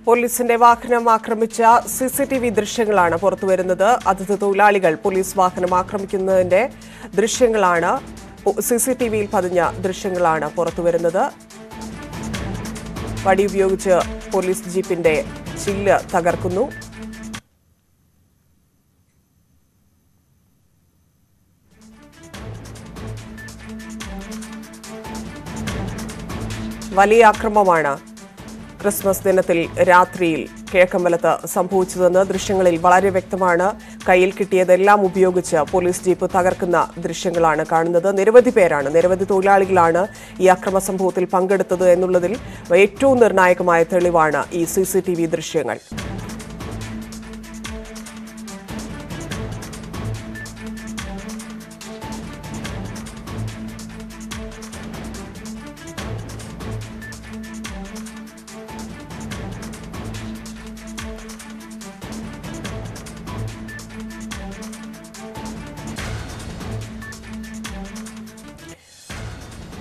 പോലീസിന്റെ വാഹനം ആക്രമിച്ച സിസിടിവി ദൃശ്യങ്ങളാണ് പുറത്തുവരുന്നത്. അതിഥി തൊഴിലാളികൾ പോലീസ് വാഹനം ആക്രമിക്കുന്നതിന്റെ ദൃശ്യങ്ങളാണ് സിസിടിവിയിൽ പതിഞ്ഞ ദൃശ്യങ്ങളാണ് പുറത്തുവരുന്നത്. വടി ഉപയോഗിച്ച് പോലീസ് ജീപ്പിന്റെ ചില്ല് തകർക്കുന്നു. വലിയ ആക്രമണമാണ് ക്രിസ്മസ് ദിനത്തിൽ രാത്രിയിൽ കിഴക്കമ്പലത്ത് സംഭവിച്ചതെന്ന് ദൃശ്യങ്ങളിൽ വളരെ വ്യക്തമാണ്. കയ്യിൽ കിട്ടിയതെല്ലാം ഉപയോഗിച്ച് പോലീസ് ജീപ്പ് തകർക്കുന്ന ദൃശ്യങ്ങളാണ് കാണുന്നത്. നിരവധി തൊഴിലാളികളാണ് ഈ അക്രമ സംഭവത്തിൽ പങ്കെടുത്തത് എന്നുള്ളതിൽ ഏറ്റവും നിർണായകമായ തെളിവാണ് ഈ സിസിടിവി ദൃശ്യങ്ങൾ.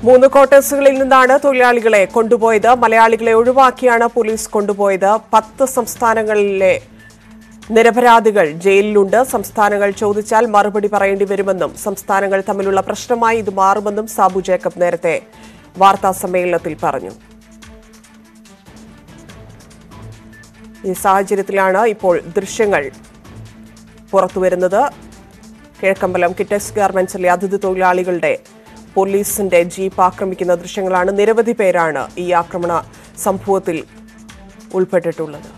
മൂന്ന് ക്വാർട്ടേഴ്സുകളിൽ നിന്നാണ് തൊഴിലാളികളെ കൊണ്ടുപോയത്. മലയാളികളെ ഒഴിവാക്കിയാണ് പോലീസ് കൊണ്ടുപോയത്. 10 സംസ്ഥാനങ്ങളിലെ നിരപരാധികൾ ജയിലിലുണ്ട്. സംസ്ഥാനങ്ങൾ ചോദിച്ചാൽ മറുപടി പറയേണ്ടി വരുമെന്നും സംസ്ഥാനങ്ങൾ തമ്മിലുള്ള പ്രശ്നമായി ഇത് മാറുമെന്നും സാബു ജേക്കബ് നേരത്തെ വാർത്താ സമ്മേളനത്തിൽ പറഞ്ഞു. ഈ സാഹചര്യത്തിലാണ് ഇപ്പോൾ ദൃശ്യങ്ങൾ പുറത്തുവരുന്നത്. കിഴക്കമ്പലം കിറ്റക്സ് ഗാർമെന്റ്സിലെ അതിഥി തൊഴിലാളികളുടെ പോലീസിന്റെ ജീപ്പ് ആക്രമിക്കുന്ന ദൃശ്യങ്ങളാണ്. നിരവധി പേരാണ് ഈ ആക്രമണ സംഭവത്തിൽ ഉൾപ്പെട്ടിട്ടുള്ളത്.